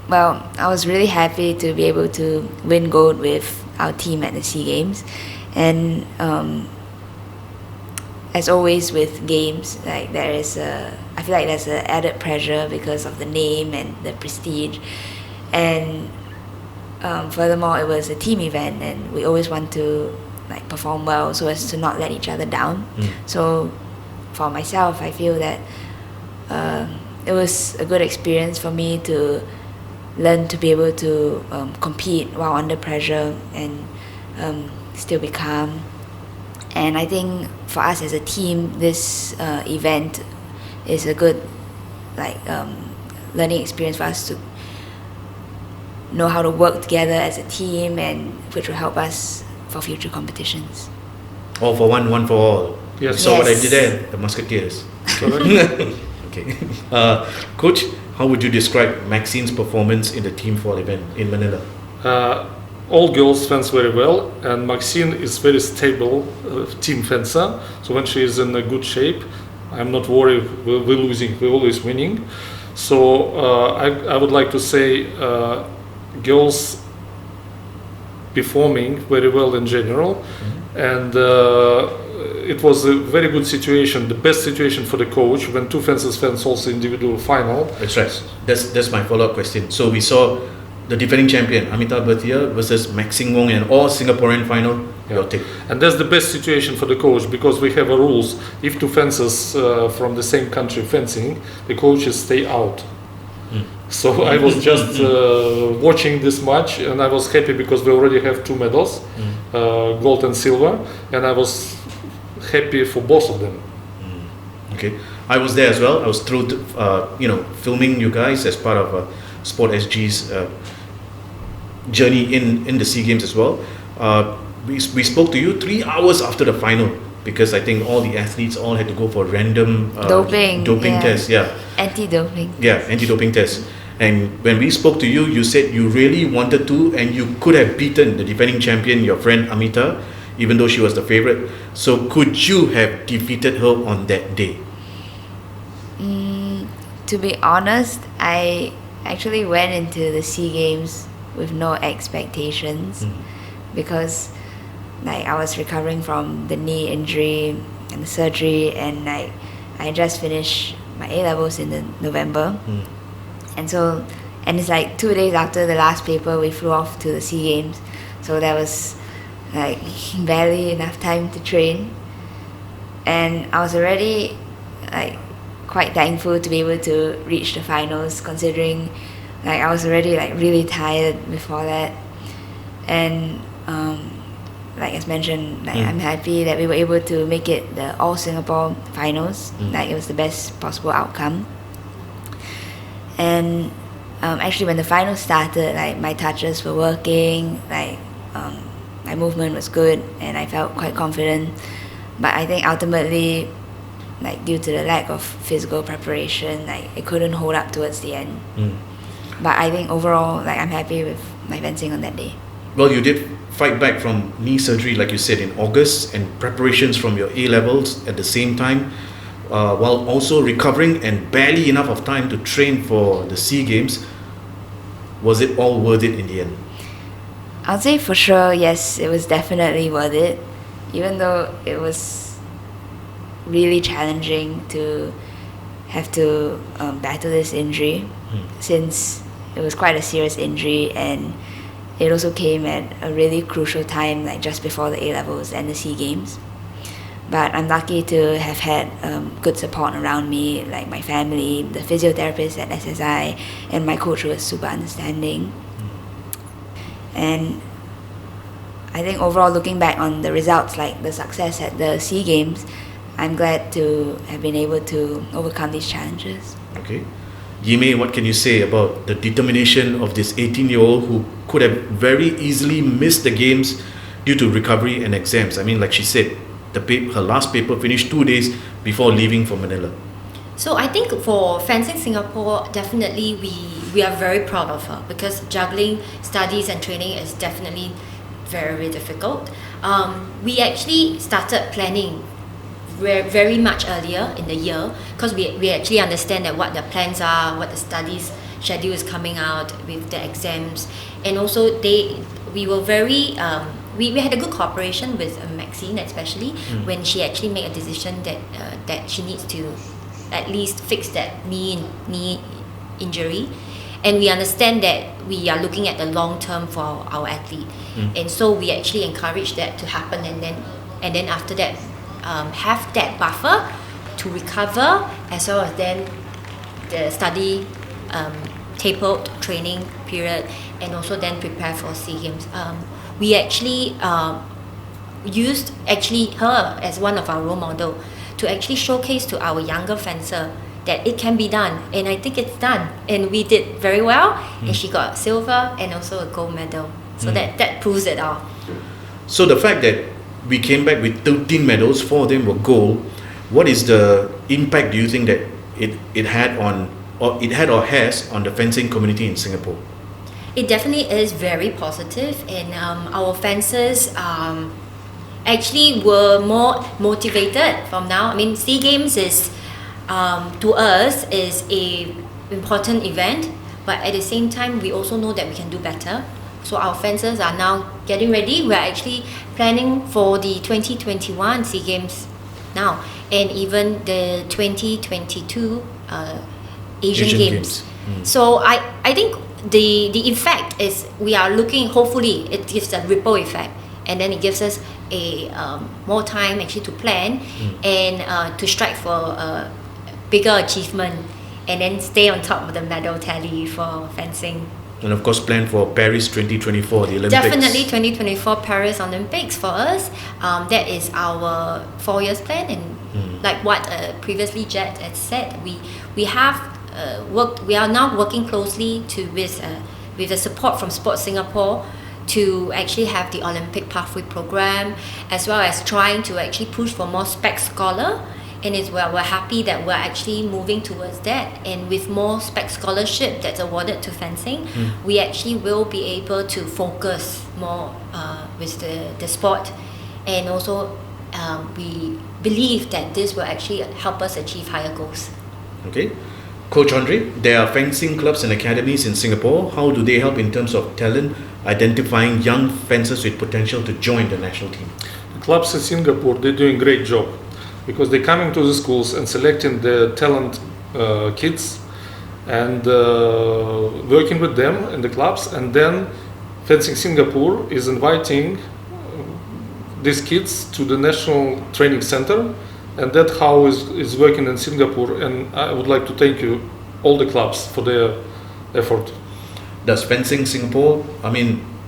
S5: Well, I was really happy to be able to win gold with our team at the SEA Games. And as always with games, like I feel like there's an added pressure because of the name and the prestige. And furthermore, it was a team event, and we always want to like perform well so as to not let each other down. So for myself, I feel that it was a good experience for me to learn to be able to compete while under pressure and still be calm. And I think for us as a team, this event is a good learning experience for us to know how to work together as a team, and which will help us for future competitions.
S2: All for one, one for all.
S3: Yes.
S2: So what I did there, the Musketeers. Okay. Coach, how would you describe Maxine's performance in the team fall event in Manila?
S3: All girls fence very well, and Maxine is very stable team fencer. So when she is in a good shape, I'm not worried we're losing, we're always winning. So I would like to say girls performing very well in general, and it was a very good situation, the best situation for the coach when two fences also individual final.
S2: That's right. That's my follow-up question. So we saw the defending champion Amita Berthier versus Maxine Wong in an all Singaporean final. Your take.
S3: And that's the best situation for the coach, because we have a rules. If two fences from the same country fencing, the coaches stay out. So I was just watching this match, and I was happy because we already have 2 medals, gold and silver, and I was happy for both of them.
S2: Okay, I was there as well. I was thrilled, filming you guys as part of Sport SG's journey in the SEA Games as well. We spoke to you 3 hours after the final, because I think all the athletes all had to go for random
S5: Doping
S2: tests. Yeah,
S5: anti-doping.
S2: Yeah, anti-doping tests. And when we spoke to you, you said you really wanted to, and you could have beaten the defending champion, your friend Amita, even though she was the favorite. So could you have defeated her on that day?
S5: To be honest, I actually went into the SEA Games with no expectations, because I was recovering from the knee injury and the surgery, and I just finished my A-levels in November. And so, and it's 2 days after the last paper, we flew off to the SEA Games. So there was barely enough time to train. And I was already quite thankful to be able to reach the finals, considering I was already really tired before that. And as mentioned, I'm happy that we were able to make it the all Singapore finals. It was the best possible outcome. And actually, when the finals started, my touches were working, my movement was good, and I felt quite confident. But I think ultimately, due to the lack of physical preparation, it couldn't hold up towards the end. But I think overall, I'm happy with my fencing on that day.
S2: Well, you did fight back from knee surgery, like you said, in August, and preparations from your A-levels at the same time, while also recovering and barely enough of time to train for the SEA Games. Was it all worth it in the end?
S5: I'll say for sure, yes, it was definitely worth it, even though it was really challenging to have to battle this injury, since it was quite a serious injury, and it also came at a really crucial time, just before the A-levels and the SEA Games. But I'm lucky to have had good support around me, my family, the physiotherapist at SSI, and my coach who was super understanding. And I think overall, looking back on the results, the success at the SEA Games, I'm glad to have been able to overcome these challenges.
S2: Okay. Yimei, what can you say about the determination of this 18-year-old who could have very easily missed the games due to recovery and exams? I mean, like she said, her last paper finished 2 days before leaving for Manila.
S1: So I think for Fencing Singapore, definitely we are very proud of her, because juggling studies and training is definitely very, very difficult. We actually started planning very much earlier in the year, because we actually understand that what the plans are, what the studies schedule is coming out with the exams, and also we were very we had a good cooperation with Maxine, especially when she actually made a decision that she needs to at least fix that knee injury, and we understand that we are looking at the long term for our athlete, and so we actually encourage that to happen, and then after that have that buffer to recover, as well as then the study tapered training period, and also then prepare for SEA Games. We actually used her as one of our role model to actually showcase to our younger fencer that it can be done, and I think it's done, and we did very well, and she got silver and also a gold medal, so that proves it all.
S2: So the fact that we came back with 13 medals, 4 of them were gold, what is the impact do you think that it had or has on the fencing community in Singapore?
S1: It definitely is very positive, and our fencers actually were more motivated from now. I mean, SEA Games is to us is a important event, but at the same time we also know that we can do better. So our fencers are now getting ready. We're actually planning for the 2021 SEA Games now, and even the 2022 Asian Games. So I think the effect is we are looking, hopefully it gives a ripple effect, and then it gives us a more time actually to plan and to strive for a bigger achievement, and then stay on top of the medal tally for fencing.
S2: And of course, plan for Paris 2024, the Olympics.
S1: Definitely 2024 Paris Olympics for us. That is our 4 years plan, and like what previously Jet had said, we have worked. We are now working closely with the support from Sports Singapore to actually have the Olympic pathway program, as well as trying to actually push for more spec scholar. And we're happy that we're actually moving towards that, and with more spec scholarship that's awarded to fencing, we actually will be able to focus more with the sport, and also we believe that this will actually help us achieve higher goals.
S2: Okay. Coach Andrey, there are fencing clubs and academies in Singapore. How do they help in terms of talent, identifying young fencers with potential to join the national team?
S3: The clubs in Singapore, they're doing a great job, because they're coming to the schools and selecting the talent kids and working with them in the clubs, and then Fencing Singapore is inviting these kids to the national training center, and that's how is working in Singapore. And I would like to thank you, all the clubs, for their effort.
S2: Does Fencing Singapore,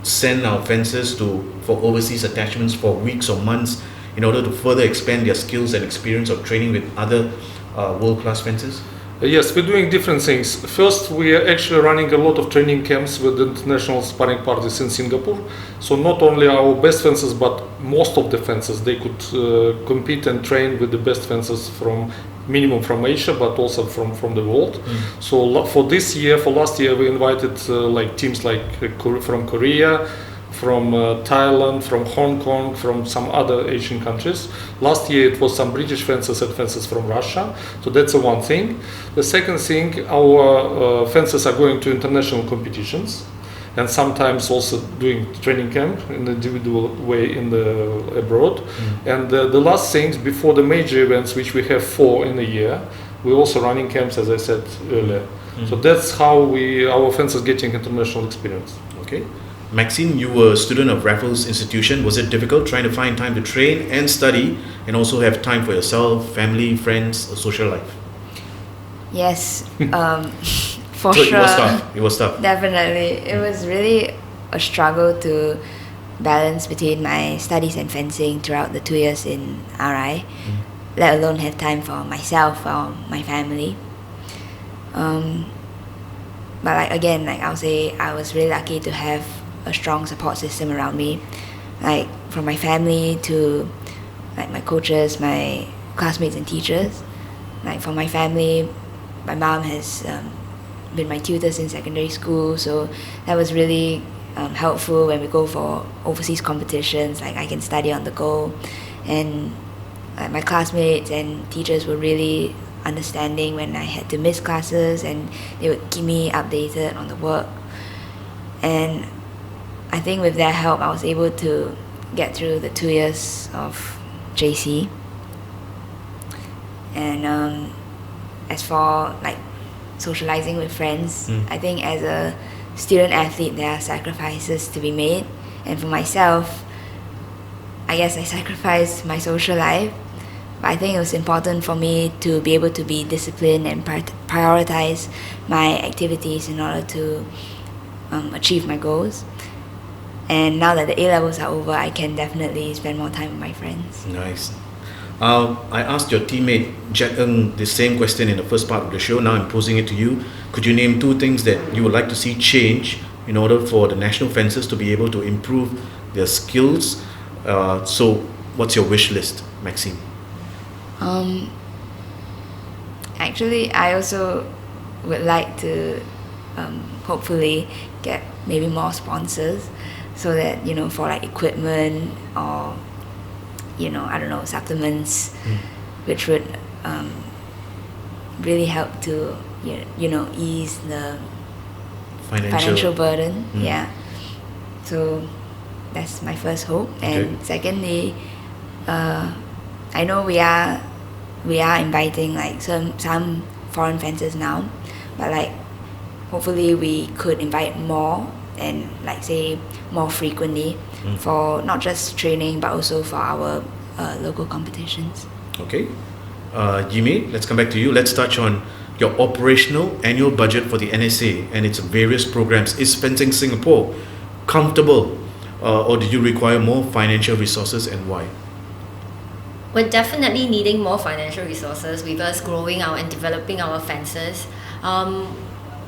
S2: send our fencers for overseas attachments for weeks or months in order to further expand their skills and experience of training with other world-class fencers?
S3: Yes, we're doing different things. First, we are actually running a lot of training camps with international sparring parties in Singapore. So not only our best fencers, but most of the fencers, they could compete and train with the best fencers from Asia, but also from the world. So for this year, for last year, we invited teams from Korea, from Thailand, from Hong Kong, from some other Asian countries. Last year it was some British fencers and fencers from Russia. So that's the one thing. The second thing, our fencers are going to international competitions, and sometimes also doing training camp in an individual way abroad. And the last things, before the major events, which we have 4 in a year, we're also running camps, as I said earlier. So that's how our fencers getting international experience.
S2: Okay. Maxine, you were a student of Raffles Institution. Was it difficult trying to find time to train and study, and also have time for yourself, family, friends, a social life?
S5: Yes, for
S2: So
S5: sure.
S2: It was tough.
S5: Definitely. It was really a struggle to balance between my studies and fencing throughout the 2 years in RI, let alone have time for myself or my family. But I'll say I was really lucky to have a strong support system around me, from my family to my coaches, my classmates and teachers. For my family, my mom has been my tutor since secondary school, so that was really helpful when we go for overseas competitions. I can study on the go, and my classmates and teachers were really understanding when I had to miss classes, and they would keep me updated on the work. And I think with their help, I was able to get through the 2 years of JC. And as for socializing with friends, I think as a student athlete, there are sacrifices to be made. And for myself, I guess I sacrificed my social life. But I think it was important for me to be able to be disciplined and prioritize my activities in order to achieve my goals. And now that the A-levels are over, I can definitely spend more time with my friends.
S2: Nice. I asked your teammate Jet Ng the same question in the first part of the show. Now I'm posing it to you. Could you name 2 things that you would like to see change in order for the national fencers to be able to improve their skills? So what's your wish list, Maxine?
S5: Actually, I also would like to hopefully get maybe more sponsors, so that for equipment or supplements, which would really help to ease the financial burden. So that's my first hope.
S2: Okay.
S5: And secondly, I know we are inviting like some foreign fencers now, but like hopefully we could invite more and like say more frequently for not just training but also for our local competitions.
S2: Okay. Yime, let's come back to you. Let's touch on your operational annual budget for the NSA and its various programs. Is Fencing Singapore comfortable, or do you require more financial resources, and why?
S1: We're definitely needing more financial resources with us growing our and developing our fences.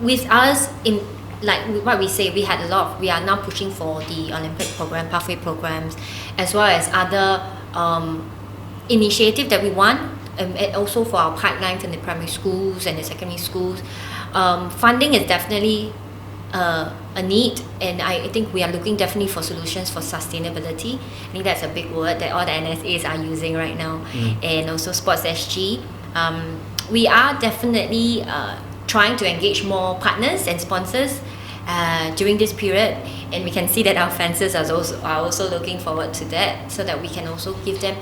S1: With us, in like what we say, we are now pushing for the Olympic program, pathway programs, as well as other initiative that we want, and also for our pipelines in the primary schools and the secondary schools. Funding is definitely a need, and I think we are looking definitely for solutions for sustainability. I think that's a big word that all the NSAs are using right now, and also Sports SG. We are definitely trying to engage more partners and sponsors during this period, and we can see that our fencers are also looking forward to that, so that we can also give them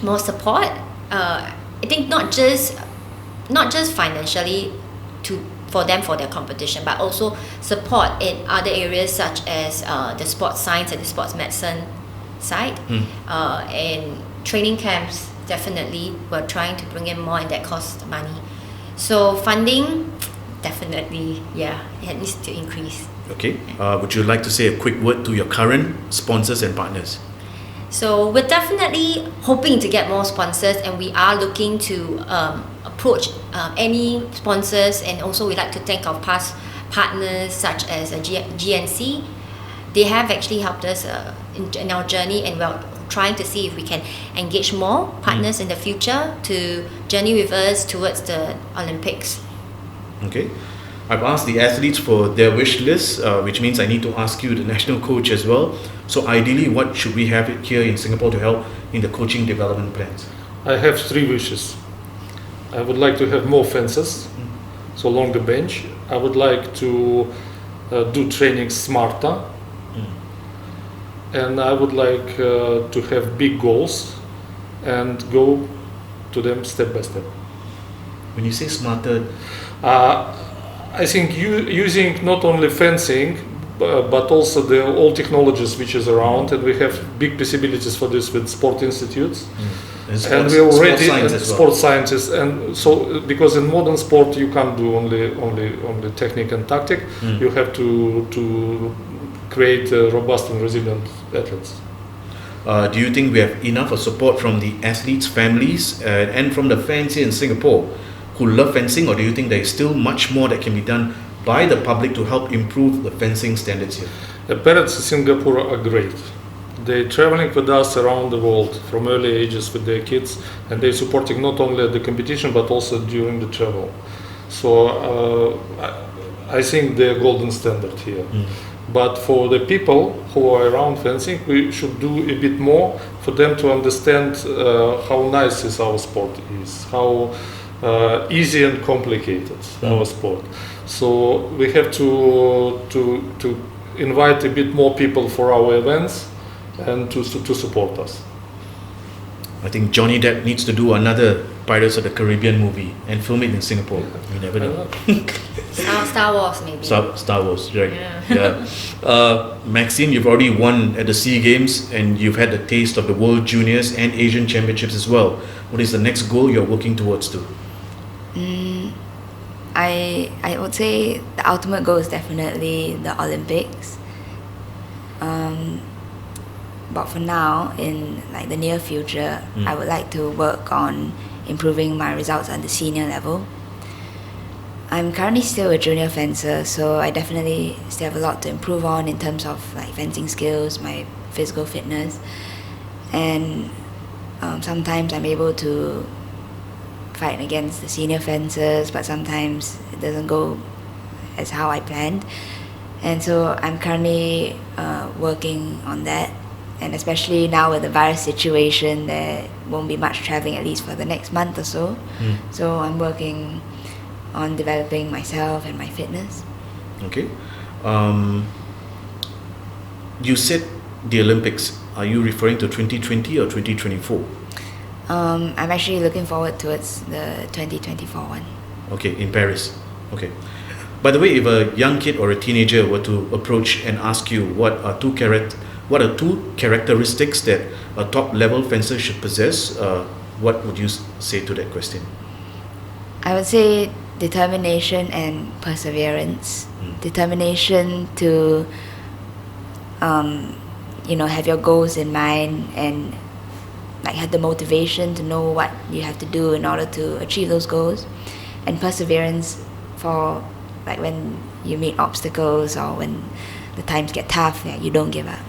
S1: more support. I think not just financially for their competition, but also support in other areas such as the sports science and the sports medicine side, and training camps. Definitely, we're trying to bring in more, and that costs money. So funding, definitely, it needs to increase.
S2: Okay. Would you like to say a quick word to your current sponsors and partners?
S1: So we're definitely hoping to get more sponsors, and we are looking to approach any sponsors, and also we'd like to thank our past partners such as GNC. They have actually helped us in our journey, and we're trying to see if we can engage more partners in the future to journey with us towards the Olympics.
S2: Okay. I've asked the athletes for their wish list, which means I need to ask you, the national coach, as well. So ideally, what should we have here in Singapore to help in the coaching development plans?
S3: I have 3 wishes. I would like to have more fences, so along the bench. I would like to do training smarter, and I would like to have big goals and go to them step by step.
S2: When you say smarter,
S3: I think using not only fencing but also the all technologies which is around, and we have big possibilities for this with sport institutes, and we already sports scientists, and so because in modern sport you can't do only technique and tactic, you have to create robust and resilient athletes.
S2: do you think we have enough support from the athletes' families and from the fans here in Singapore who love fencing, or do you think there is still much more that can be done by the public to help improve the fencing standards here?
S3: The parents in Singapore are great. They're traveling with us around the world from early ages with their kids, and they're supporting not only the competition but also during the travel. So I think they're golden standard here. But for the people who are around fencing, we should do a bit more for them to understand how nice is our sport is, how easy and complicated our sport. So we have to invite a bit more people for our events and to support us.
S2: I think Johnny Depp needs to do another Pirates of the Caribbean movie and film it in Singapore. You never know.
S1: Star Wars maybe.
S2: Star Wars, right?
S1: Yeah.
S2: Maxine, you've already won at the SEA Games and you've had the taste of the World Juniors and Asian Championships as well. What is the next goal you're working towards to?
S5: I would say the ultimate goal is definitely the Olympics. But for now, in like the near future, I would like to work on improving my results at the senior level. I'm currently still a junior fencer, so I definitely still have a lot to improve on in terms of like fencing skills, my physical fitness, and sometimes I'm able to fight against the senior fencers, but sometimes it doesn't go as how I planned, and so I'm currently working on that. And especially now with the virus situation, there won't be much traveling, at least for the next month or so. So I'm working on developing myself and my fitness.
S2: Okay. you said the Olympics. Are you referring to 2020 or 2024?
S5: I'm actually looking forward towards the 2024 one.
S2: Okay, in Paris. Okay. By the way, if a young kid or a teenager were to approach and ask you what are two characteristics that a top level fencer should possess, what would you say to that question?
S5: I would say determination and perseverance. Determination to, have your goals in mind and like have the motivation to know what you have to do in order to achieve those goals, and perseverance for like when you meet obstacles or when the times get tough, you don't give up.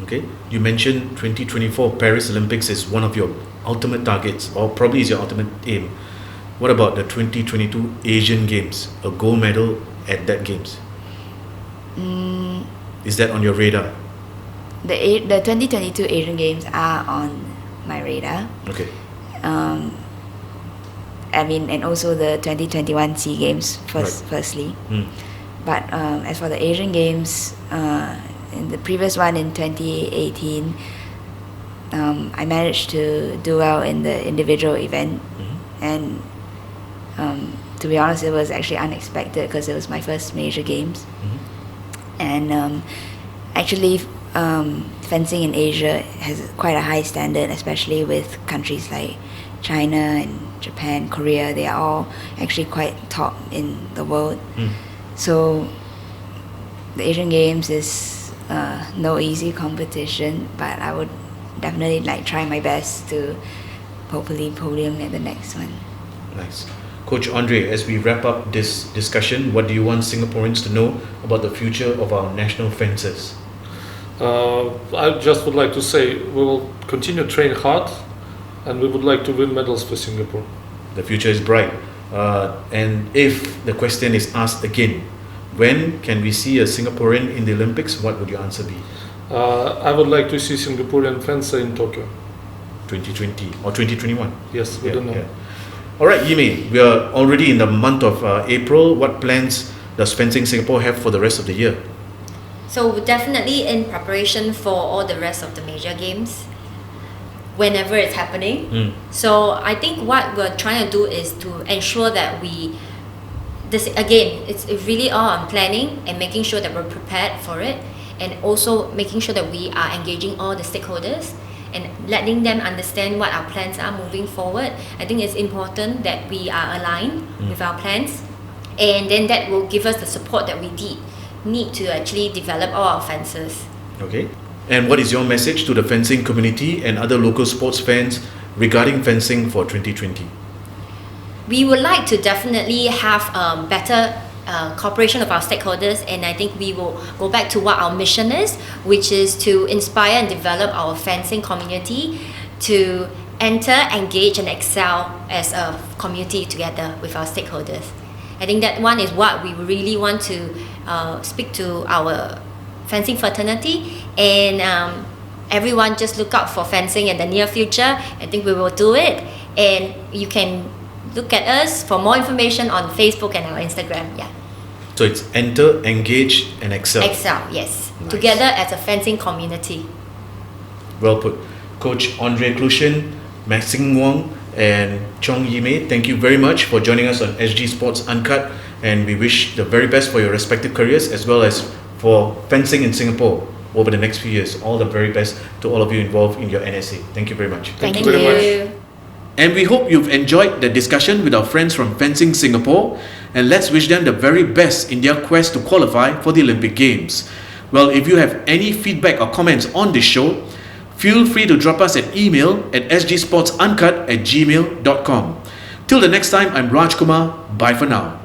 S2: Okay, you mentioned 2024 Paris Olympics is one of your ultimate targets, or probably is your ultimate aim. What about the 2022 Asian Games, a gold medal at that Games? Is that on your radar?
S5: The 2022 Asian Games are on my radar.
S2: Okay.
S5: And also the 2021 SEA Games firstly. But as for the Asian Games, in the previous one in 2018, I managed to do well in the individual event, and to be honest, it was actually unexpected because it was my first major games. And actually, fencing in Asia has quite a high standard, especially with countries like China and Japan, Korea. They are all actually quite top in the world. So the Asian Games is no easy competition, but I would definitely try my best to hopefully podium at the next one.
S2: Nice. Coach Andrey, as we wrap up this discussion, what do you want Singaporeans to know about the future of our national fencers?
S3: I just would like to say we will continue to train hard, and we would like to win medals for Singapore.
S2: The future is bright. And if the question is asked again, when can we see a Singaporean in the Olympics, what would your answer be?
S3: I would like to see Singaporean fencer in Tokyo.
S2: 2020 or 2021?
S3: Yes, we don't know.
S2: Yeah. All right, Yimei, we are already in the month of April. What plans does Fencing Singapore have for the rest of the year?
S1: So definitely in preparation for all the rest of the major games, whenever it's happening. So I think what we're trying to do is to ensure that it's really all on planning and making sure that we're prepared for it, and also making sure that we are engaging all the stakeholders and letting them understand what our plans are moving forward. I think it's important that we are aligned with our plans, and then that will give us the support that we need to actually develop all our fences.
S2: Okay. And what is your message to the fencing community and other local sports fans regarding fencing for 2020?
S1: We would like to definitely have better cooperation of our stakeholders, and I think we will go back to what our mission is, which is to inspire and develop our fencing community to enter, engage and excel as a community together with our stakeholders. I think that one is what we really want to speak to our fencing fraternity, and everyone just look out for fencing in the near future. I think we will do it, and you can look at us for more information on Facebook and our Instagram.
S2: So it's enter, engage and excel.
S1: Excel, yes.
S2: Nice.
S1: Together as a fencing community.
S2: Well put. Coach Andrey Klushin, Maxine Wong and Chong Yimei, thank you very much for joining us on SG Sports Uncut, and we wish the very best for your respective careers as well as for fencing in Singapore over the next few years. All the very best to all of you involved in your NSA. Thank you very much.
S1: Thank
S3: you very much.
S2: And we hope you've enjoyed the discussion with our friends from Fencing Singapore, and let's wish them the very best in their quest to qualify for the Olympic Games. Well, if you have any feedback or comments on this show, feel free to drop us an email at sgsportsuncut@gmail.com. Till the next time, I'm Raj Kumar. Bye for now.